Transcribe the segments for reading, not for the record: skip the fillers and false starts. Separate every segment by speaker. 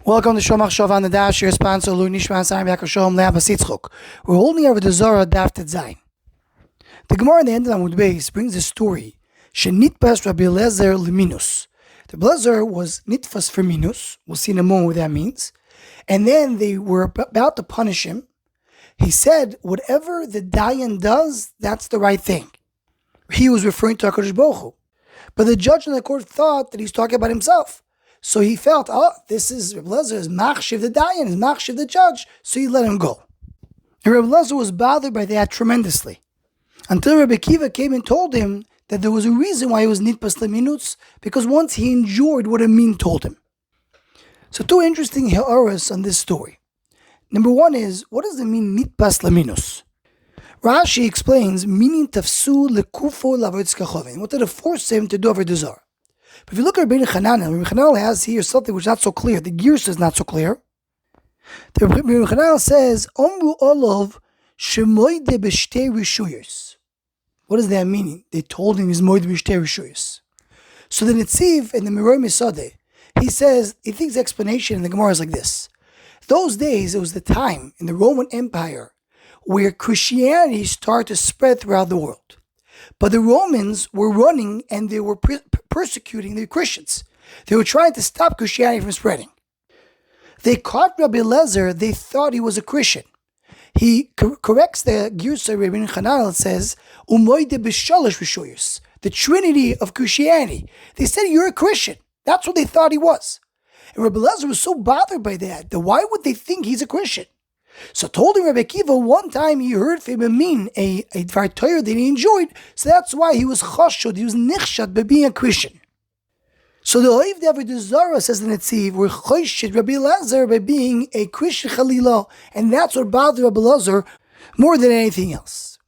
Speaker 1: Welcome to Shomach Shov on the Dash, your sponsor, Lu Nishman Sarim Yaakov Shalom Le'Abba Sitzchok. We're holding over the Zara Daf Tet Zayin. The Gemara in the end of Amud Beis brings a story. Shenitpas Rabbi Eliezer Minnus. The Eliezer was nitfas for Minnus. We'll see in a moment what that means. And then they were about to punish him. He said, whatever the Dayan does, that's the right thing. He was referring to HaKadosh Baruch Hu. But the judge in the court thought that he's talking about himself. So he felt, this is Rabbi Eliezer is machshiv the dayan, is machshiv the judge, so he let him go. And Rabbi Eliezer was bothered by that tremendously. Until Rabbi Akiva came and told him that there was a reason why he was nitpas leminutz, because once he enjoyed what a min told him. So two interesting ha'aras on this story. Number one is, what does it mean nitpas leminus? Rashi explains, meaning tafsu lekufo lavodz kachovin. What did it force him to do over the Zara? But if you look at Rabbi Chananel has here something which is not so clear. The Girsa is not so clear. The Rabbi Chananel says, Omru Olov shemoide b'shtei rishuyos. What does that mean? They told him he's moide b'shtei rishuyos. So the Netziv in the Miroi Misadeh, he says, he thinks the explanation in the Gemara is like this. Those days, it was the time in the Roman Empire where Christianity started to spread throughout the world. But the Romans were running and they were persecuting the Christians. They were trying to stop Christianity from spreading. They caught Rabbi Eliezer. They thought he was a Christian. He corrects the Girsa Rabbi Chananel. It says, Umoide b'shalosh rishuyos, the Trinity of Christianity. They said, you're a Christian. That's what they thought he was. And Rabbi Eliezer was so bothered by that why would they think he's a Christian? So told him Rabbi Akiva one time he heard from a min, a Dvar Torah that he enjoyed, so that's why he was chashud, he was nichshad by being a Christian. So the Oiv David Zara says in Netziv, we're chashud Rabbi Eliezer by being a Christian Chalila, and that's what bothered Rabbi Eliezer more than anything else.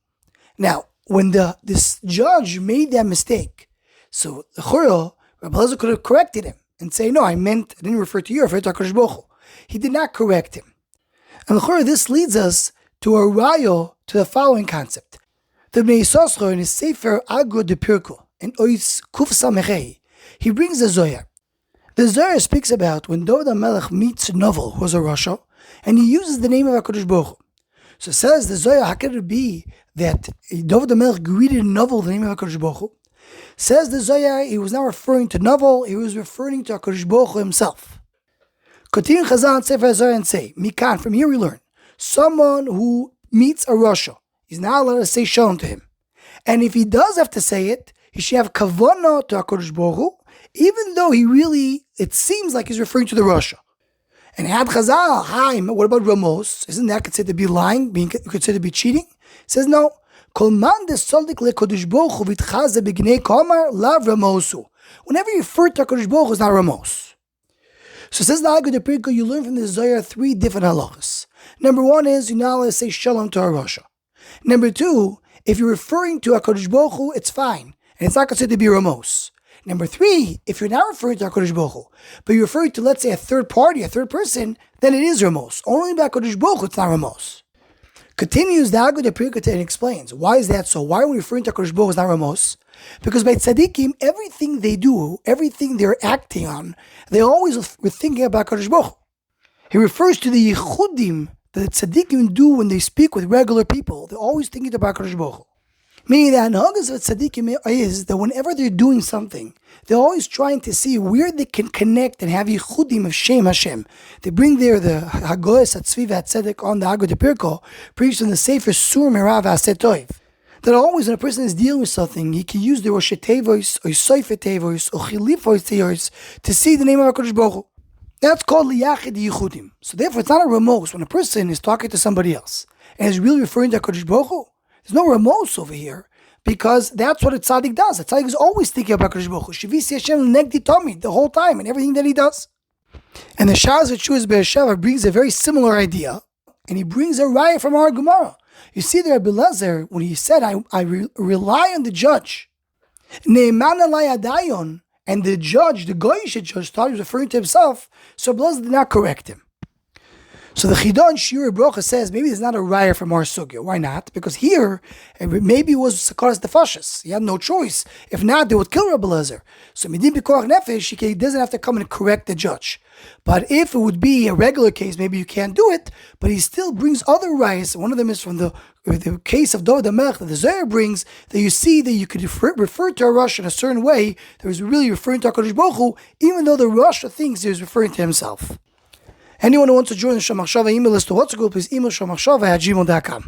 Speaker 1: Now, when this judge made that mistake, so the Chura, Rabbi Eliezer could have corrected him and say, no, I didn't refer to you, I referred to HaKadosh Baruch Hu. He did not correct him. And this leads us to a rayo to the following concept. The Bnei Yissaschar in his Sefer Agro de Pirko, in Ois Kuf Samechei, he brings the Zohar. The Zohar speaks about when David HaMelech meets Novel, who was a Rasha, and he uses the name of HaKadosh Baruch Hu. So it says the Zohar, how could it be that David HaMelech greeted Novel the name of HaKadosh Baruch Hu? Says the Zohar, he was not referring to Novel, he was referring to HaKadosh Baruch Hu himself. Continue Chazal and Sefer Zara and say, Mikan, from here we learn, someone who meets a Rasha, he's not allowed to say Shalom to him. And if he does have to say it, he should have Kavanah to HaKadosh Baruch Hu, even though it seems like he's referring to the Rasha. And had Chazal, what about Ramos? Isn't that considered to be lying, being considered to be cheating? He says, no. Whenever you refer to HaKadosh Baruch Hu, it's not Ramos. So says the Agro de Pirko, you learn from the Zohar three different halachas. Number one is you're not allowed to say Shalom to a Rasha. Number two, if you're referring to HaKadosh Baruch Hu, it's fine, and it's not considered to be Ramos. Number three, if you're not referring to HaKadosh Baruch Hu, but you're referring to, let's say, a third party, a third person, then it is Ramos. Only by HaKadosh Baruch Hu, it's not Ramos. Continues the Agro de Pirko and explains, why is that so? Why are we referring to HaKadosh Baruch Hu, it's not Ramos? Because by tzaddikim, everything they do, everything they're acting on, they always were thinking about Kadosh Baruch Hu. He refers to the yichudim that the tzaddikim do when they speak with regular people. They're always thinking about Kadosh Baruch Hu. Meaning that hagas of tzaddikim is that whenever they're doing something, they're always trying to see where they can connect and have yichudim of Shem Hashem. They bring there the Hagoyes Hatzvi V'Hatzedek on the Agro de Pirko, preached in the Sefer Sur Merav HaSetoiv. That always when a person is dealing with something, he can use the Rosh Tevois, or Soife Tevois, or Chilifois Tevois to see the name of HaKadosh Baruch Hu. That's called Liyachid Yichudim. So therefore, it's not a Ramos when a person is talking to somebody else and is really referring to HaKadosh Baruch Hu. There's no Ramos over here because that's what a tzaddik does. A tzaddik is always thinking about HaKadosh Baruch Hu. Shivisi Hashem Negdi Tomi the whole time and everything that he does. And the Shaz Chuas Be'eshava brings a very similar idea, and he brings a raya from our Gemara. You see there, Rabbi Eliezer, when he said, I rely on the judge, Ne'eman alai adayon, and the judge, the Goyish judge, thought he was referring to himself, so Rabbi Eliezer did not correct him. So the Chidon Shir Brocha says maybe there's not a raya from our sugya. Why not? Because here maybe it was Sakaras Defashis. He had no choice. If not, they would kill Rabbi Eliezer. So Midim B'Korach Nefesh, he doesn't have to come and correct the judge. But if it would be a regular case, maybe you can't do it. But he still brings other rayas. One of them is from the case of David HaMelech that the Zara brings, that you see that you could refer to a Rosh in a certain way that was really referring to HaKadosh Baruch Hu, even though the Rosh thinks he was referring to himself. Anyone who wants to join the Shomachshava email list to WhatsApp group, please email shomachshava@gmail.com.